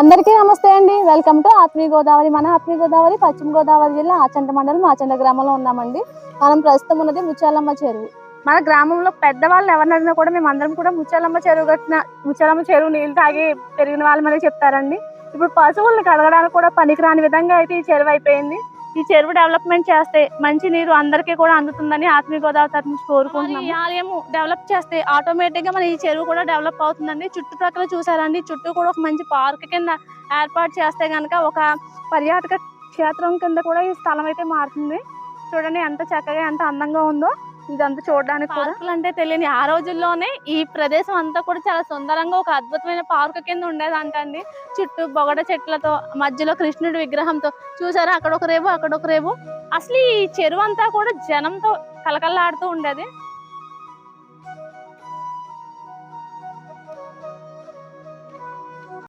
అందరికీ నమస్తే అండి. వెల్కమ్ టు ఆత్మీయ గోదావరి. మన ఆత్మీయ గోదావరి పశ్చిమ గోదావరి జిల్లా ఆచంట మండలం ఆచంట గ్రామంలో ఉన్నామండి. మనం ప్రస్తుతం ఉన్నది ముత్యాలమ్మ చెరువు. మన గ్రామంలో పెద్దవాళ్ళు ఎవరినైనా కూడా మేము అందరం కూడా ముత్యాలమ్మ చెరువు నీళ్ళు తాగి పెరిగిన వాళ్ళమని చెప్తారండి. ఇప్పుడు పశువుల్ని కడగడానికి కూడా పనికిరాని విధంగా అయితే ఈ చెరువు అయిపోయింది. ఈ చెరువు డెవలప్మెంట్ చేస్తే మంచి నీరు అందరికీ కూడా అందుతుందని ఆత్మీయ గోదావరి తరఫు నుంచి కోరుకుంటున్నాము. ఈ ఆలయం డెవలప్ చేస్తే ఆటోమేటిక్ గా మన ఈ చెరువు కూడా డెవలప్ అవుతుందండి. చుట్టుప్రక్కల చూసారండి, చుట్టూ కూడా ఒక మంచి పార్క్ కింద ఏర్పాటు చేస్తే గనక ఒక పర్యాటక క్షేత్రం కింద కూడా ఈ స్థలం అయితే మారుతుంది. చూడండి ఎంత చక్కగా ఎంత అందంగా ఉందో. ఇదంతా చూడడానికి పార్కులు అంటే తెలియని ఆ రోజుల్లోనే ఈ ప్రదేశం అంతా కూడా చాలా సుందరంగా ఒక అద్భుతమైన పార్క్ కింద ఉండేదంటండి. చుట్టూ బొగడ చెట్లతో మధ్యలో కృష్ణుడి విగ్రహంతో చూసారా, అక్కడ ఒక రేవు అక్కడ ఒక రేవు. అసలు ఈ చెరువు అంతా కూడా జనంతో కలకల్లాడుతూ ఉండేది.